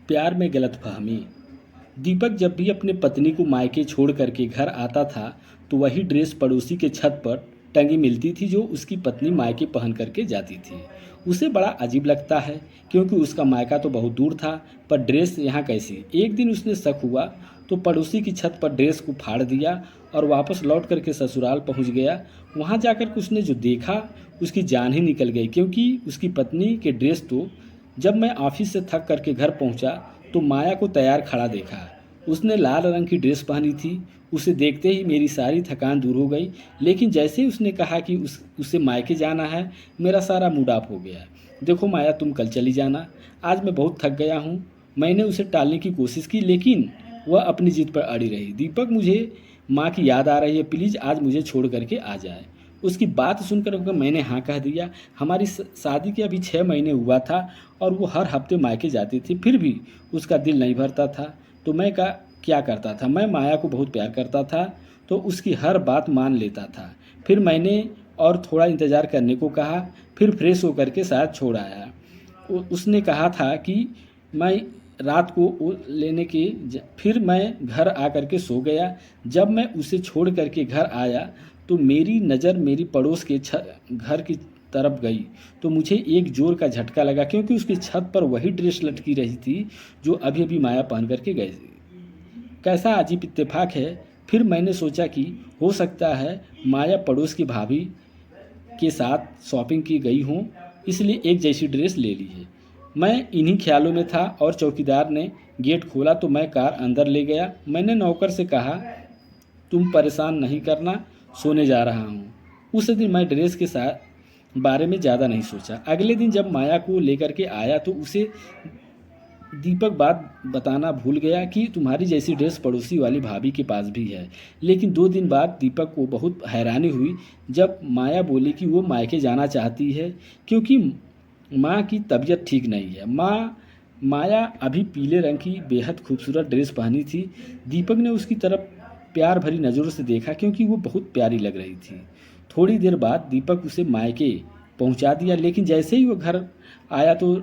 प्यार में गलतफहमी। दीपक जब भी अपने पत्नी को मायके छोड़ करके घर आता था तो वही ड्रेस पड़ोसी के छत पर टंगी मिलती थी जो उसकी पत्नी मायके पहन करके जाती थी। उसे बड़ा अजीब लगता है क्योंकि उसका मायका तो बहुत दूर था, पर ड्रेस यहाँ कैसी। एक दिन उसने शक हुआ तो पड़ोसी की छत पर ड्रेस को फाड़ दिया और वापस लौट करके ससुराल पहुँच गया। वहाँ जाकर के उसने जो देखा उसकी जान ही निकल गई, क्योंकि उसकी पत्नी के ड्रेस तो जब मैं ऑफिस से थक करके घर पहुंचा तो माया को तैयार खड़ा देखा। उसने लाल रंग की ड्रेस पहनी थी। उसे देखते ही मेरी सारी थकान दूर हो गई, लेकिन जैसे ही उसने कहा कि उसे मायके जाना है, मेरा सारा मूड ऑफ हो गया। देखो माया, तुम कल चली जाना, आज मैं बहुत थक गया हूँ। मैंने उसे टालने की कोशिश की लेकिन वह अपनी जिद पर अड़ी रही। दीपक, मुझे माँ की याद आ रही है, प्लीज़ आज मुझे छोड़ करके आ जाए। उसकी बात सुनकर मैंने हाँ कह दिया। हमारी शादी के अभी 6 महीने हुआ था और वो हर हफ्ते मायके जाती थी, फिर भी उसका दिल नहीं भरता था। तो मैं क्या करता था, मैं माया को बहुत प्यार करता था तो उसकी हर बात मान लेता था। फिर मैंने और थोड़ा इंतज़ार करने को कहा, फिर फ्रेश होकर के शायद छोड़ आया। उसने कहा था कि मैं रात को वो लेने के फिर मैं घर आकर के सो गया। जब मैं उसे छोड़ करके घर आया तो मेरी नज़र मेरी पड़ोस के घर की तरफ गई तो मुझे एक जोर का झटका लगा, क्योंकि उसकी छत पर वही ड्रेस लटकी रही थी जो अभी अभी माया पहन करके गई थी। कैसा अजीब इत्तेफाक है। फिर मैंने सोचा कि हो सकता है माया पड़ोस की भाभी के साथ शॉपिंग की गई हूँ, इसलिए एक जैसी ड्रेस ले ली है। मैं इन्हीं ख्यालों में था और चौकीदार ने गेट खोला तो मैं कार अंदर ले गया। मैंने नौकर से कहा, तुम परेशान नहीं करना, सोने जा रहा हूँ। उस दिन मैं ड्रेस के साथ बारे में ज़्यादा नहीं सोचा। अगले दिन जब माया को लेकर के आया तो उसे दीपक बात बताना भूल गया कि तुम्हारी जैसी ड्रेस पड़ोसी वाली भाभी के पास भी है। लेकिन 2 दिन बाद दीपक को बहुत हैरानी हुई जब माया बोली कि वो मायके जाना चाहती है क्योंकि माँ की तबीयत ठीक नहीं है। माया अभी पीले रंग की बेहद खूबसूरत ड्रेस पहनी थी। दीपक ने उसकी तरफ प्यार भरी नज़रों से देखा क्योंकि वो बहुत प्यारी लग रही थी। थोड़ी देर बाद दीपक उसे मायके पहुंचा दिया, लेकिन जैसे ही वो घर आया तो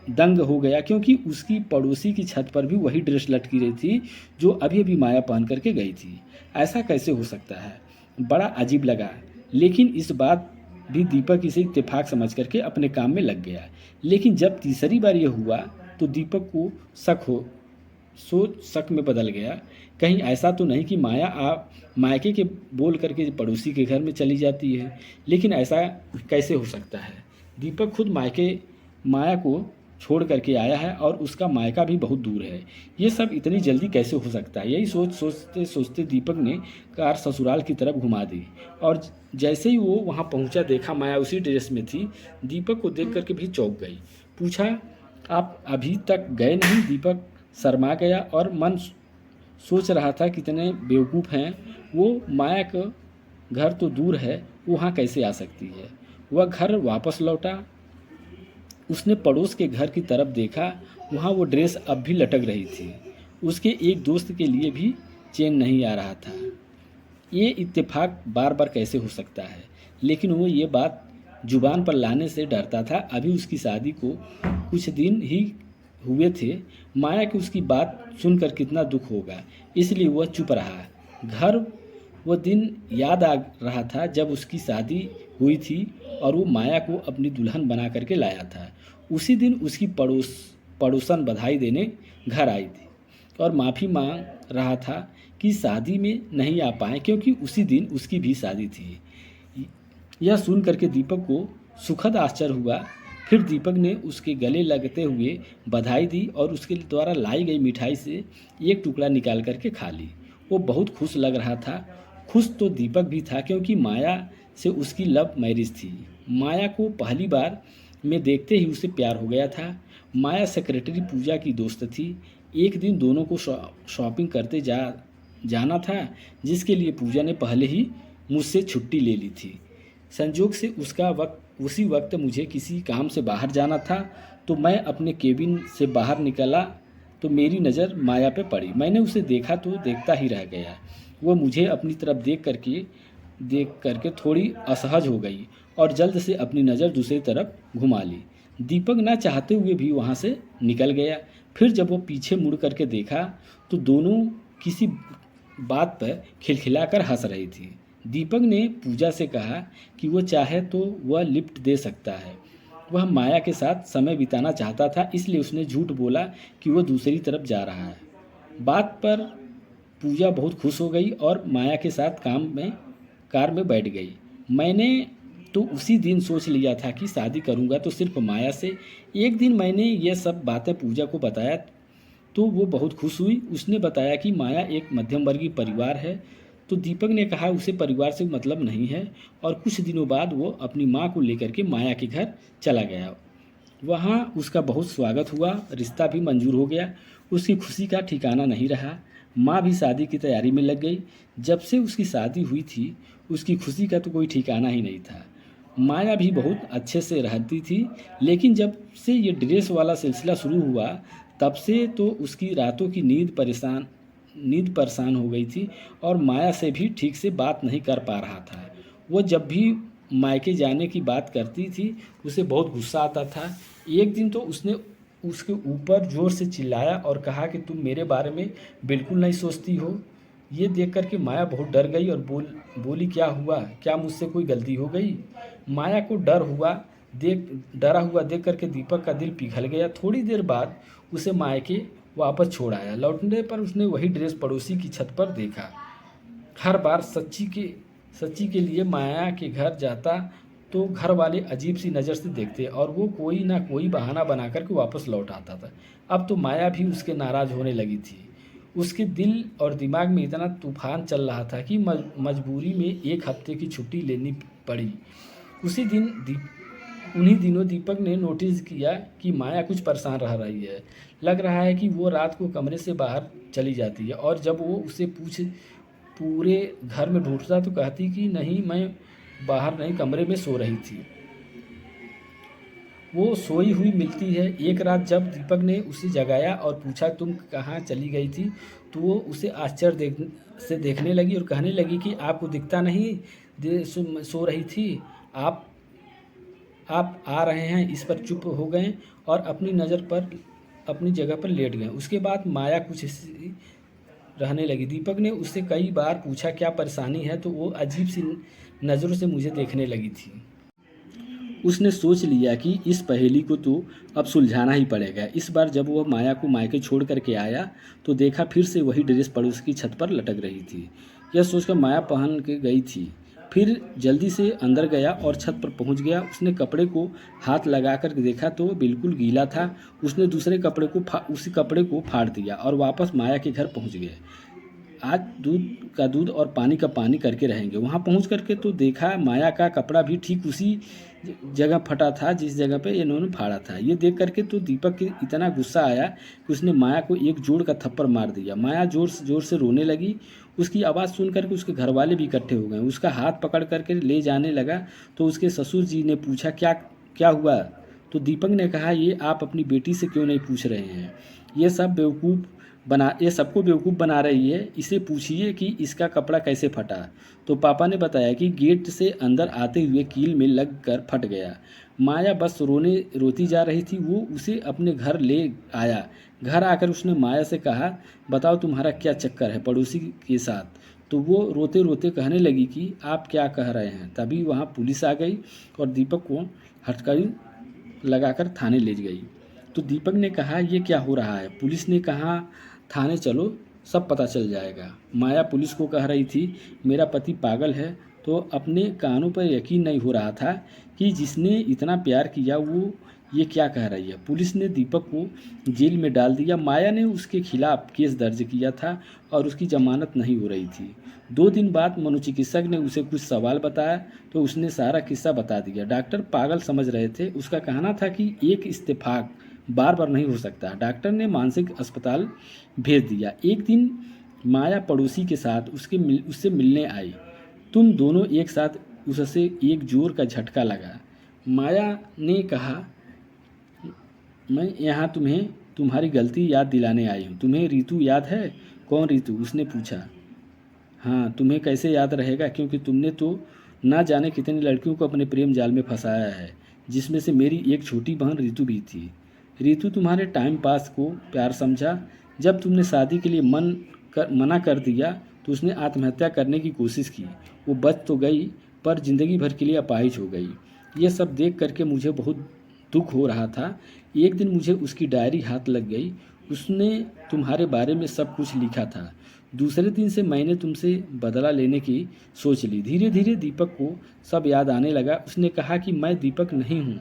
दंग हो गया क्योंकि उसकी पड़ोसी की छत पर भी वही ड्रेस लटकी रही थी जो अभी अभी माया पहन करके गई थी। ऐसा कैसे हो सकता है, बड़ा अजीब लगा। लेकिन इस बात भी दीपक इसे इत्तेफाक समझ करके अपने काम में लग गया। लेकिन जब तीसरी बार यह हुआ तो दीपक को सोच शक में बदल गया। कहीं ऐसा तो नहीं कि माया आप मायके के बोल करके पड़ोसी के घर में चली जाती है। लेकिन ऐसा कैसे हो सकता है। दीपक खुद माया को छोड़ करके आया है और उसका मायका भी बहुत दूर है। ये सब इतनी जल्दी कैसे हो सकता है। यही सोचते सोचते दीपक ने कार ससुराल की तरफ घुमा दी और जैसे ही वो वहाँ पहुँचा देखा माया उसी ड्रेस में थी। दीपक को देख करके भी चौंक गई। पूछा, आप अभी तक गए नहीं। दीपक शर्मा गया और मन सोच रहा था कितने बेवकूफ़ हैं वो, माया का घर तो दूर है, वो वहाँ कैसे आ सकती है। वह घर वापस लौटा। उसने पड़ोस के घर की तरफ देखा, वहाँ वो ड्रेस अब भी लटक रही थी। उसके एक दोस्त के लिए भी चैन नहीं आ रहा था। ये इत्तेफाक बार बार कैसे हो सकता है। लेकिन वो ये बात जुबान पर लाने से डरता था। अभी उसकी शादी को कुछ दिन ही हुए थे। माया की उसकी बात सुनकर कितना दुख होगा, इसलिए वह चुप रहा। घर वो दिन याद आ रहा था जब उसकी शादी हुई थी और वो माया को अपनी दुल्हन बना करके लाया था। उसी दिन उसकी पड़ोसन बधाई देने घर आई थी और माफ़ी मांग रहा था कि शादी में नहीं आ पाए क्योंकि उसी दिन उसकी भी शादी थी। यह सुन करके दीपक को सुखद आश्चर्य हुआ। फिर दीपक ने उसके गले लगते हुए बधाई दी और उसके द्वारा लाई गई मिठाई से एक टुकड़ा निकाल करके खा ली। वो बहुत खुश लग रहा था। खुश तो दीपक भी था क्योंकि माया से उसकी लव मैरिज थी। माया को पहली बार में देखते ही उसे प्यार हो गया था। माया सेक्रेटरी पूजा की दोस्त थी। एक दिन दोनों को शॉपिंग करते जाना था, जिसके लिए पूजा ने पहले ही मुझसे छुट्टी ले ली थी। संजोग से उसी वक्त मुझे किसी काम से बाहर जाना था, तो मैं अपने केबिन से बाहर निकला तो मेरी नज़र माया पे पड़ी। मैंने उसे देखा तो देखता ही रह गया। वह मुझे अपनी तरफ देख करके थोड़ी असहज हो गई और जल्द से अपनी नज़र दूसरी तरफ घुमा ली। दीपक ना चाहते हुए भी वहाँ से निकल गया। फिर जब वो पीछे मुड़ करके देखा तो दोनों किसी बात पर खिलखिलाकर हंस रही थी। दीपक ने पूजा से कहा कि वो चाहे तो वह लिफ्ट दे सकता है। वह माया के साथ समय बिताना चाहता था, इसलिए उसने झूठ बोला कि वह दूसरी तरफ जा रहा है। बात पर पूजा बहुत खुश हो गई और माया के साथ कार में बैठ गई। मैंने तो उसी दिन सोच लिया था कि शादी करूंगा तो सिर्फ माया से। एक दिन मैंने ये सब बातें पूजा को बताया तो वो बहुत खुश हुई। उसने बताया कि माया एक मध्यम वर्गीय परिवार है। तो दीपक ने कहा उसे परिवार से मतलब नहीं है, और कुछ दिनों बाद वो अपनी माँ को लेकर के माया के घर चला गया। वहाँ उसका बहुत स्वागत हुआ, रिश्ता भी मंजूर हो गया। उसकी खुशी का ठिकाना नहीं रहा। माँ भी शादी की तैयारी में लग गई। जब से उसकी शादी हुई थी उसकी खुशी का तो कोई ठिकाना ही नहीं था। माया भी बहुत अच्छे से रहती थी, लेकिन जब से ये ड्रेस वाला सिलसिला शुरू हुआ तब से तो उसकी रातों की नींद परेशान हो गई थी, और माया से भी ठीक से बात नहीं कर पा रहा था। वो जब भी मायके जाने की बात करती थी उसे बहुत गुस्सा आता था। एक दिन तो उसने उसके ऊपर ज़ोर से चिल्लाया और कहा कि तुम मेरे बारे में बिल्कुल नहीं सोचती हो। ये देख कर के माया बहुत डर गई और बोली क्या हुआ, क्या मुझसे कोई गलती हो गई। माया को डरा हुआ देख करके दीपक का दिल पिघल गया। थोड़ी देर बाद उसे मायके वापस छोड़ आया। लौटने पर उसने वही ड्रेस पड़ोसी की छत पर देखा। हर बार सच्ची के लिए माया के घर जाता तो घर वाले अजीब सी नज़र से देखते और वो कोई ना कोई बहाना बना कर के वापस लौट आता था। अब तो माया भी उसके नाराज़ होने लगी थी। उसके दिल और दिमाग में इतना तूफान चल रहा था कि मजबूरी में एक हफ्ते की छुट्टी लेनी पड़ी। उसी दिन उन्हीं दिनों दीपक ने नोटिस किया कि माया कुछ परेशान रह रही है। लग रहा है कि वो रात को कमरे से बाहर चली जाती है, और जब वो उसे पूरे घर में ढूंढता तो कहती कि नहीं, मैं बाहर नहीं, कमरे में सो रही थी। वो सोई हुई मिलती है। एक रात जब दीपक ने उसे जगाया और पूछा तुम कहाँ चली गई थी, तो वो उसे से देखने लगी और कहने लगी कि आपको दिखता नहीं, सो रही थी, आप आ रहे हैं। इस पर चुप हो गए और अपनी जगह पर लेट गए। उसके बाद माया कुछ ऐसी रहने लगी। दीपक ने उससे कई बार पूछा क्या परेशानी है, तो वो अजीब सी नज़रों से मुझे देखने लगी थी। उसने सोच लिया कि इस पहेली को तो अब सुलझाना ही पड़ेगा। इस बार जब वह माया को मायके छोड़ करके आया तो देखा फिर से वही ड्रेस पड़ोस की छत पर लटक रही थी। यह सोचकर माया पहन के गई थी। फिर जल्दी से अंदर गया और छत पर पहुंच गया। उसने कपड़े को हाथ लगा कर देखा तो बिल्कुल गीला था। उसने उसी कपड़े को फाड़ दिया और वापस माया के घर पहुंच गए। आज दूध का दूध और पानी का पानी करके रहेंगे। वहाँ पहुँच करके तो देखा माया का कपड़ा भी ठीक उसी जगह फटा था जिस जगह पे इन्होंने फाड़ा था। ये देख करके तो दीपक के इतना गुस्सा आया कि उसने माया को एक जोड़ का थप्पड़ मार दिया। माया जोर से रोने लगी। उसकी आवाज़ सुन करके उसके घर वाले भी इकट्ठे हो गए। उसका हाथ पकड़ करके ले जाने लगा तो उसके ससुर जी ने पूछा क्या क्या हुआ। तो दीपक ने कहा ये आप अपनी बेटी से क्यों नहीं पूछ रहे हैं, ये सबको बेवकूफ़ बना रही है, इसे पूछिए कि इसका कपड़ा कैसे फटा। तो पापा ने बताया कि गेट से अंदर आते हुए कील में लग कर फट गया। माया बस रोती जा रही थी। वो उसे अपने घर ले आया। घर आकर उसने माया से कहा बताओ तुम्हारा क्या चक्कर है पड़ोसी के साथ। तो वो रोते रोते कहने लगी कि आप क्या कह रहे हैं। तभी वहाँ पुलिस आ गई और दीपक को हथकड़ी लगाकर थाने ले गई। तो दीपक ने कहा ये क्या हो रहा है। पुलिस ने कहा थाने चलो, सब पता चल जाएगा। माया पुलिस को कह रही थी मेरा पति पागल है। तो अपने कानों पर यकीन नहीं हो रहा था कि जिसने इतना प्यार किया वो ये क्या कह रही है। पुलिस ने दीपक को जेल में डाल दिया। माया ने उसके खिलाफ केस दर्ज किया था और उसकी जमानत नहीं हो रही थी। 2 दिन बाद मनोचिकित्सक ने उसे कुछ सवाल बताया तो उसने सारा किस्सा बता दिया। डॉक्टर पागल समझ रहे थे। उसका कहना था कि एक इत्तेफाक बार बार नहीं हो सकता। डॉक्टर ने मानसिक अस्पताल भेज दिया। एक दिन माया पड़ोसी के साथ उससे मिलने आई। तुम दोनों एक साथ उससे एक जोर का झटका लगा। माया ने कहा मैं यहाँ तुम्हें तुम्हारी गलती याद दिलाने आई हूँ। तुम्हें रीतू याद है। कौन रीतू, उसने पूछा। हाँ, तुम्हें कैसे याद रहेगा, क्योंकि तुमने तो ना जाने कितनी लड़कियों को अपने प्रेम जाल में फंसाया है। जिसमें से मेरी एक छोटी बहन रितु भी थी। रितु तुम्हारे टाइम पास को प्यार समझा। जब तुमने शादी के लिए मना कर दिया तो उसने आत्महत्या करने की कोशिश की। वो बच तो गई पर ज़िंदगी भर के लिए अपाहिज हो गई। ये सब देख करके मुझे बहुत दुख हो रहा था। एक दिन मुझे उसकी डायरी हाथ लग गई। उसने तुम्हारे बारे में सब कुछ लिखा था। दूसरे दिन से मैंने तुमसे बदला लेने की सोच ली। धीरे धीरे दीपक को सब याद आने लगा। उसने कहा कि मैं दीपक नहीं हूँ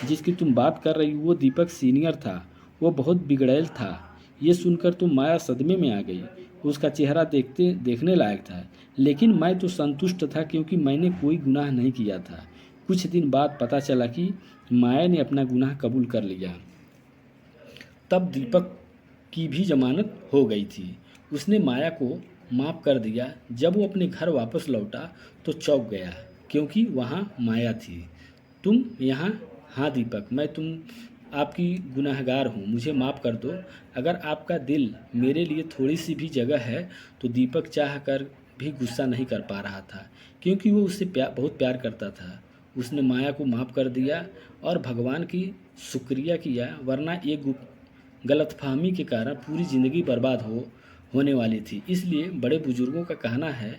जिसकी तुम बात कर रही हो। वो दीपक सीनियर था। वो बहुत बिगड़ैल था। ये सुनकर तो माया सदमे में आ गई। उसका चेहरा देखने लायक था। लेकिन मैं तो संतुष्ट था क्योंकि मैंने कोई गुनाह नहीं किया था। कुछ दिन बाद पता चला कि माया ने अपना गुनाह कबूल कर लिया। तब दीपक की भी जमानत हो गई थी। उसने माया को माफ़ कर दिया। जब वो अपने घर वापस लौटा तो चौंक गया क्योंकि वहाँ माया थी। तुम यहाँ? हाँ दीपक, मैं आपकी गुनहगार हूँ, मुझे माफ़ कर दो। अगर आपका दिल मेरे लिए थोड़ी सी भी जगह है तो दीपक चाह कर भी गुस्सा नहीं कर पा रहा था क्योंकि वो उससे बहुत प्यार करता था। उसने माया को माफ़ कर दिया और भगवान की शुक्रिया किया, वरना ये गलतफहमी के कारण पूरी ज़िंदगी बर्बाद होने वाली थी। इसलिए बड़े बुजुर्गों का कहना है,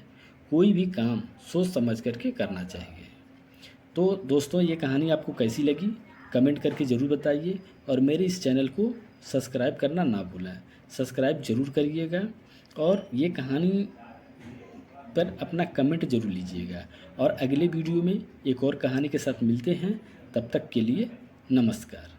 कोई भी काम सोच समझ करके करना चाहिए। तो दोस्तों, ये कहानी आपको कैसी लगी कमेंट करके ज़रूर बताइए और मेरे इस चैनल को सब्सक्राइब करना ना भूलें। सब्सक्राइब ज़रूर करिएगा और ये कहानी पर अपना कमेंट ज़रूर लीजिएगा। और अगले वीडियो में एक और कहानी के साथ मिलते हैं। तब तक के लिए नमस्कार।